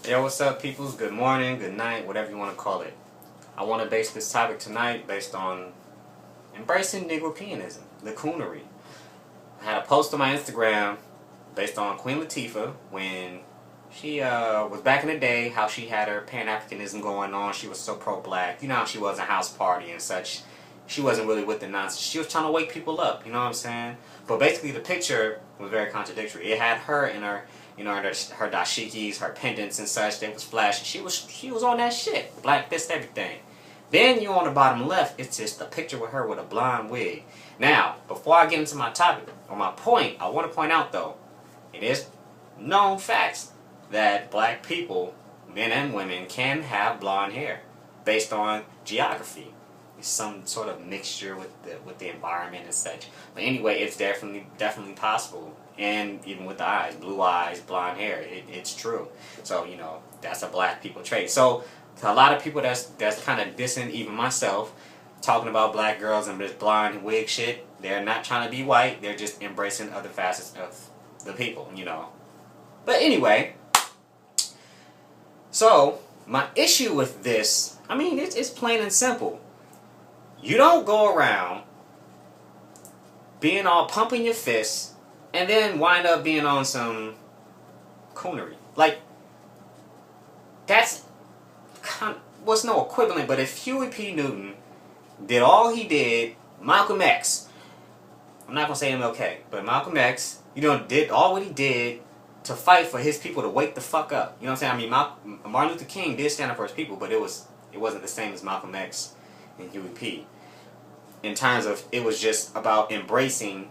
Yo, what's up, peoples? Good morning, good night, whatever you want to call it. I want to base this topic tonight based on embracing Negropeanism, the Coonery. I had a post on my Instagram based on Queen Latifah when she was back in the day, how she had her Pan-Africanism going on. She was so pro-black. You know how she was in House Party and such. She wasn't really with the nonsense. She was trying to wake people up, you know what I'm saying? But basically the picture was very contradictory. It had her in her, her dashikis, her pendants and such. They was flashing. She was on that shit. Black fist, everything. Then you on the bottom left, it's just a picture with her with a blonde wig. Now, before I get into my topic, or my point, I want to point out though, it is known facts that black people, men and women, can have blonde hair based on geography. It's some sort of mixture with the environment and such. But anyway, it's definitely possible. And even with the eyes, blue eyes, blonde hair, it's true. So that's a black people trait. So to a lot of people that's kind of dissing, even myself, talking about black girls and this blonde wig shit, they're not trying to be white. They're just embracing other facets of the people, But anyway, so my issue with this, I mean, it's plain and simple. You don't go around being all pumping your fists and then wind up being on some coonery. Like, that's what's no equivalent, but if Huey P. Newton did all he did, Malcolm X, I'm not going to say MLK, but Malcolm X, did all what he did to fight for his people to wake the fuck up. You know what I'm saying? I mean, Martin Luther King did stand up for his people, but it wasn't the same as Malcolm X and Huey P. In terms of, it was just about embracing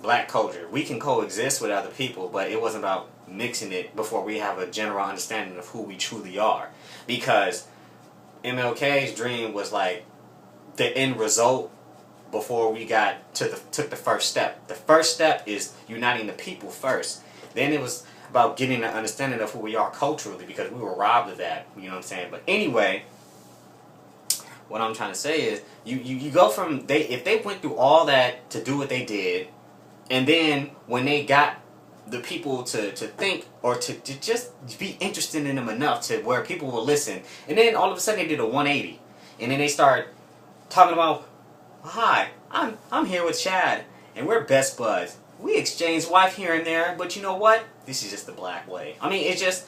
black culture. We can coexist with other people, but it wasn't about mixing it before we have a general understanding of who we truly are. Because MLK's dream was like the end result before we took the first step. The first step is uniting the people first. Then it was about getting an understanding of who we are culturally, because we were robbed of that. You know what I'm saying? But anyway, what I'm trying to say is, you go from, if they went through all that to do what they did, and then when they got the people to think, or to just be interested in them enough to where people will listen, and then all of a sudden they did a 180, and then they start talking about, hi, I'm here with Chad, and we're best buds. We exchange wife here and there, but you know what? This is just the black way. I mean, it's just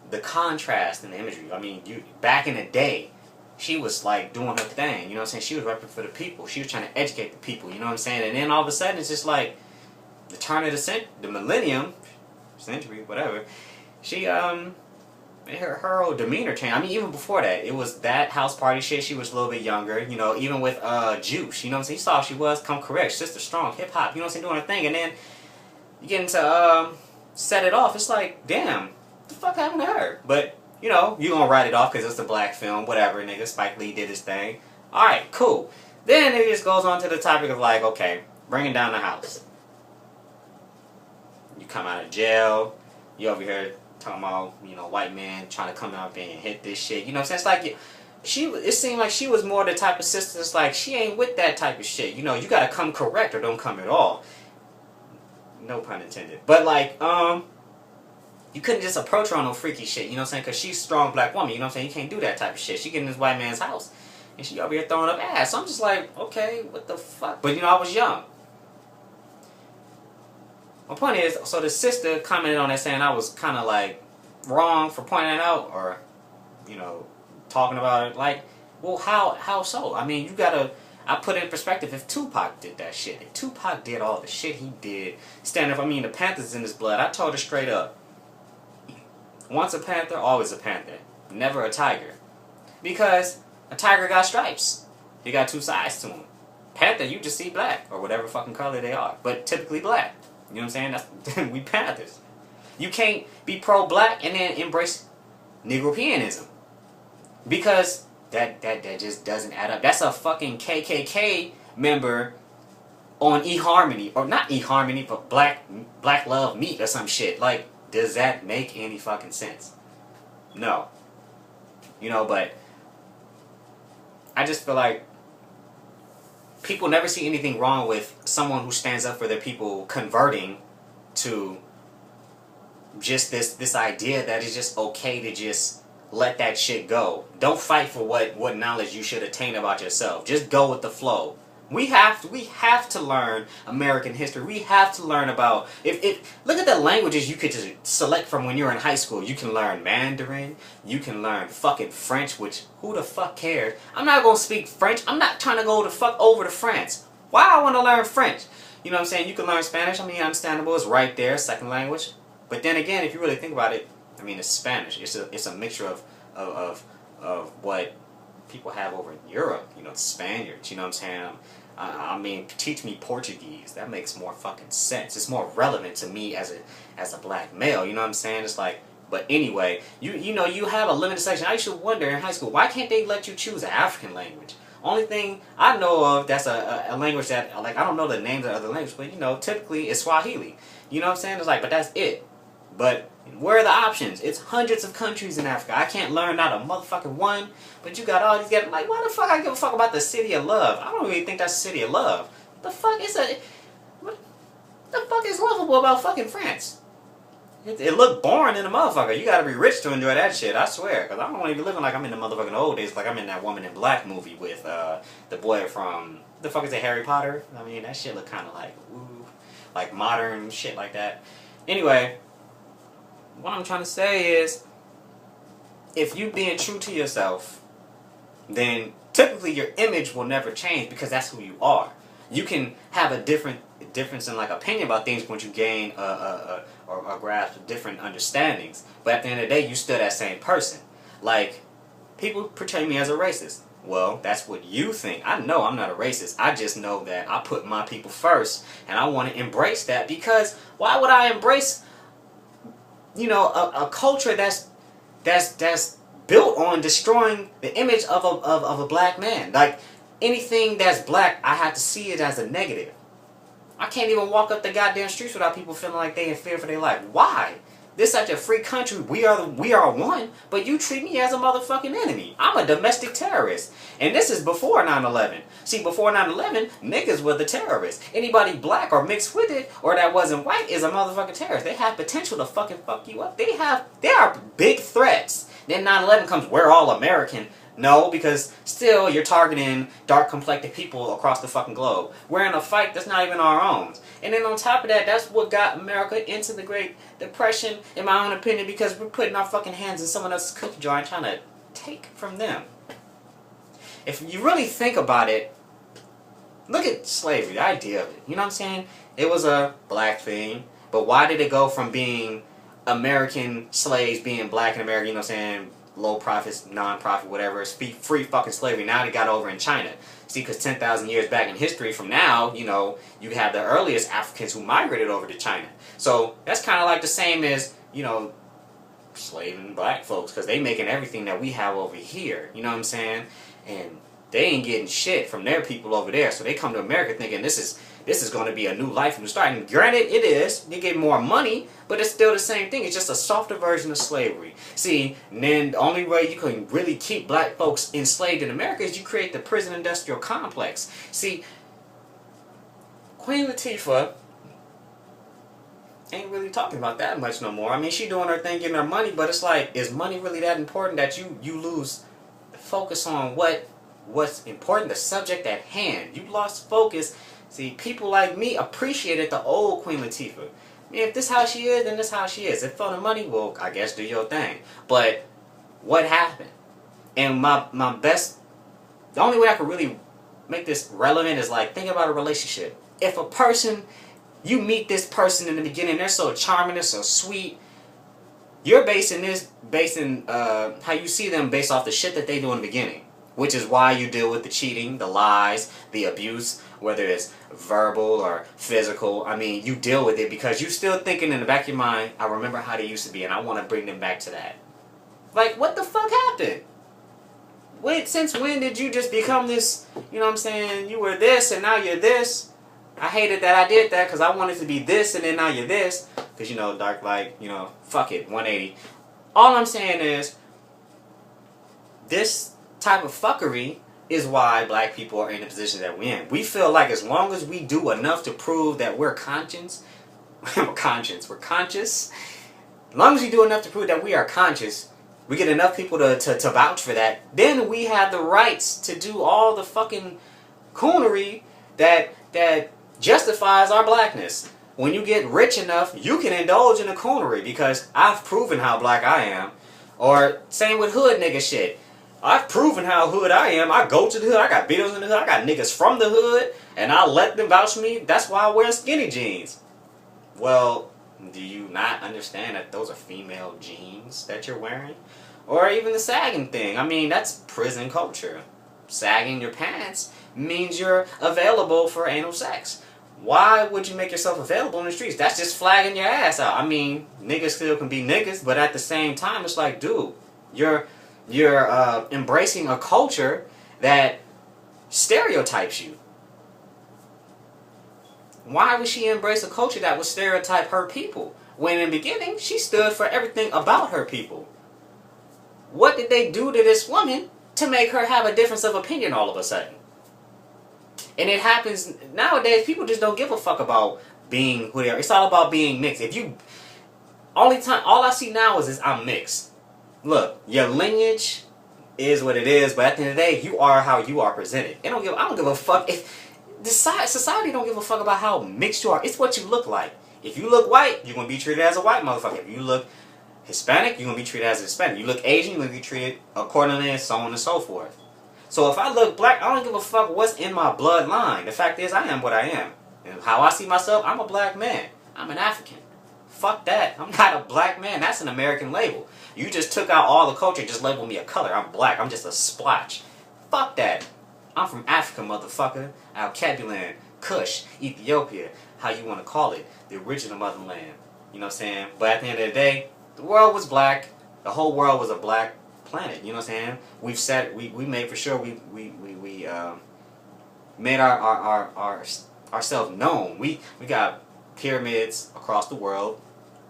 the contrast and the imagery. I mean, back in the day, she was like doing her thing, you know what I'm saying? She was repping for the people. She was trying to educate the people, you know what I'm saying? And then all of a sudden, it's just like the turn of the millennium, century, whatever. She her whole demeanor changed. I mean, even before that, it was that house party shit. She was a little bit younger, even with Juice, you know what I'm saying? You saw she was come correct, sister strong, hip hop, you know what I'm saying, doing her thing, and then you get into Set It Off. It's like, damn, what the fuck happened to her? But you gonna write it off because it's a black film, whatever, nigga. Spike Lee did his thing. Alright, cool. Then it just goes on to the topic of like, okay, bringing down the house. You come out of jail, you over here talking about, white man trying to come out there and hit this shit. You know what I'm saying? It's like, it seemed like she was more the type of sister that's like, she ain't with that type of shit. You gotta come correct or don't come at all. No pun intended. But like, you couldn't just approach her on no freaky shit, you know what I'm saying? Because she's a strong black woman, you know what I'm saying? You can't do that type of shit. She get in this white man's house, and she over here throwing up ass. So I'm just like, okay, what the fuck? But I was young. My point is, so the sister commented on that saying I was kind of like wrong for pointing it out, or, talking about it. Like, well, how so? I mean, I put it in perspective, if Tupac did that shit, if Tupac did all the shit he did, stand up, the Panther's in his blood. I told her straight up, once a panther, always a panther. Never a tiger. Because a tiger got stripes. He got two sides to him. Panther, you just see black, or whatever fucking color they are. But typically black. You know what I'm saying? We panthers. You can't be pro-black and then embrace Negropeanism. Because that just doesn't add up. That's a fucking KKK member on eHarmony. Or not eHarmony, but Black Love Meat or some shit. Like, does that make any fucking sense? No. But I just feel like people never see anything wrong with someone who stands up for their people converting to just this idea that it's just okay to just let that shit go. Don't fight for what knowledge you should attain about yourself. Just go with the flow. We have to learn American history. We have to learn about if look at the languages you could just select from when you're in high school. You can learn Mandarin, you can learn fucking French, which who the fuck cares? I'm not gonna speak French. I'm not trying to go the fuck over to France. Why I wanna learn French? You know what I'm saying? You can learn Spanish, I mean understandable, it's right there, second language. But then again, if you really think about it, I mean it's Spanish. It's a mixture of what people have over in Europe, you know, Spaniards, you know what I'm saying? I mean, teach me Portuguese. That makes more fucking sense. It's more relevant to me as a black male, you know what I'm saying? It's like, but anyway, you know, you have a limited section. I used to wonder in high school, why can't they let you choose an African language? Only thing I know of that's a language that, like, I don't know the names of other languages, but, you know, typically it's Swahili. You know what I'm saying? It's like, but that's it. But where are the options? It's hundreds of countries in Africa. I can't learn not a motherfucking one, but you got all these guys. Like, why the fuck I give a fuck about the city of love? I don't really think that's the city of love. The fuck is what the fuck is lovable about fucking France? It looked boring in the motherfucker. You gotta be rich to enjoy that shit, I swear. Because I don't want to be living like I'm in the motherfucking old days, like I'm in that Woman in Black movie with the boy from, the fuck is it, Harry Potter? I mean, that shit look kind of like, ooh, like modern shit like that. Anyway, what I'm trying to say is, if you being true to yourself, then typically your image will never change because that's who you are. You can have a difference in like opinion about things once you gain a grasp of different understandings. But at the end of the day, you still that same person. Like, people portray me as a racist. Well, that's what you think. I know I'm not a racist. I just know that I put my people first, and I want to embrace that, because why would I embrace, you know, a culture that's built on destroying the image of a black man? Like, anything that's black, I have to see it as a negative. I can't even walk up the goddamn streets without people feeling like they in fear for their life. Why? This is such a free country. We are one, but you treat me as a motherfucking enemy. I'm a domestic terrorist. And this is before 9/11. See, before 9/11, niggas were the terrorists. Anybody black or mixed with it or that wasn't white is a motherfucking terrorist. They have potential to fucking fuck you up. They are big threats. Then 9/11 comes, we're all American. No, because still you're targeting dark-complected people across the fucking globe. We're in a fight that's not even our own. And then on top of that, that's what got America into the Great Depression, in my own opinion, because we're putting our fucking hands in someone else's cookie jar and trying to take from them. If you really think about it, look at slavery, the idea of it. You know what I'm saying? It was a black thing, but why did it go from being American slaves being black and American, you know what I'm saying, low profits, non-profit, whatever, it's free fucking slavery. Now they got over in China. See, because 10,000 years back in history from now, you know, you have the earliest Africans who migrated over to China. So that's kind of like the same as, you know, slaving black folks, because they making everything that we have over here. You know what I'm saying? And they ain't getting shit from their people over there. So they come to America thinking this is going to be a new life, new start. And granted, it is. You get more money, but it's still the same thing. It's just a softer version of slavery. See, and then the only way you can really keep black folks enslaved in America is you create the prison industrial complex. See, Queen Latifah ain't really talking about that much no more. I mean, she doing her thing, getting her money, but it's like, is money really that important that you lose focus on what's important, the subject at hand? You lost focus. See, people like me appreciated the old Queen Latifah. I mean, if this how she is, then this how she is. If for the money, well, I guess do your thing. But what happened? And my best, the only way I could really make this relevant is like, think about a relationship. If a person, you meet this person in the beginning, they're so charming, they're so sweet, you're basing how you see them based off the shit that they do in the beginning. Which is why you deal with the cheating, the lies, the abuse, whether it's verbal or physical. I mean, you deal with it because you're still thinking in the back of your mind, I remember how they used to be and I want to bring them back to that. Like, what the fuck happened? Wait, since when did you just become this, you know what I'm saying, you were this and now you're this? I hated that I did that because I wanted to be this and then now you're this. Because, you know, dark light, you know, fuck it, 180. All I'm saying is, this type of fuckery is why black people are in the position that we're in. We feel like as long as we do enough to prove that we're conscious, As long as we do enough to prove that we are conscious, we get enough people to vouch for that, then we have the rights to do all the fucking coonery that justifies our blackness. When you get rich enough, you can indulge in the coonery because I've proven how black I am. Or same with hood nigga shit. I've proven how hood I am. I go to the hood. I got videos in the hood. I got niggas from the hood. And I let them vouch for me. That's why I wear skinny jeans. Well, do you not understand that those are female jeans that you're wearing? Or even the sagging thing. I mean, that's prison culture. Sagging your pants means you're available for anal sex. Why would you make yourself available in the streets? That's just flagging your ass out. I mean, niggas still can be niggas, but at the same time, it's like, dude, you're embracing a culture that stereotypes you. Why would she embrace a culture that would stereotype her people? When in the beginning, she stood for everything about her people. What did they do to this woman to make her have a difference of opinion all of a sudden? And it happens nowadays. People just don't give a fuck about being who they are. It's all about being mixed. All I see now is I'm mixed. Look, your lineage is what it is, but at the end of the day, you are how you are presented. I don't give a fuck if society don't give a fuck about how mixed you are. It's what you look like. If you look white, you're gonna be treated as a white motherfucker. If you look Hispanic, you're gonna be treated as a Hispanic. You look Asian, you're gonna be treated accordingly, and so on and so forth. So if I look black, I don't give a fuck what's in my bloodline. The fact is, I am what I am. And how I see myself, I'm a black man. I'm an African. Fuck that. I'm not a black man. That's an American label. You just took out all the culture and just labeled me a color. I'm black. I'm just a splotch. Fuck that. I'm from Africa, motherfucker. Alkebulan, Kush, Ethiopia, how you want to call it. The original motherland. You know what I'm saying? But at the end of the day, the world was black. The whole world was a black planet. You know what I'm saying? We made for sure we made ourselves known. We got pyramids across the world,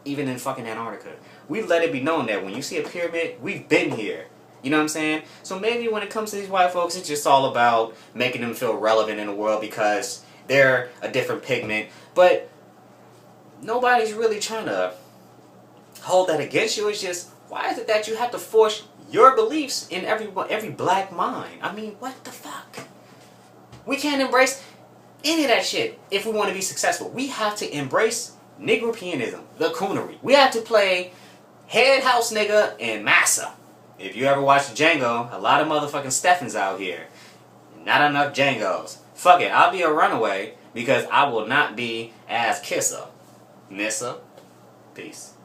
even in fucking Antarctica. We let it be known that when you see a pyramid, we've been here. You know what I'm saying? So maybe when it comes to these white folks, it's just all about making them feel relevant in the world because they're a different pigment. But nobody's really trying to hold that against you. It's just, why is it that you have to force your beliefs in every black mind? I mean, what the fuck? We can't embrace any of that shit if we want to be successful. We have to embrace Negropeanism, the Coonery. We have to play head house nigga and massa. If you ever watched Django, a lot of motherfucking Steffens out here. Not enough Djangos. Fuck it, I'll be a runaway because I will not be as Kissa. Nissa. Peace.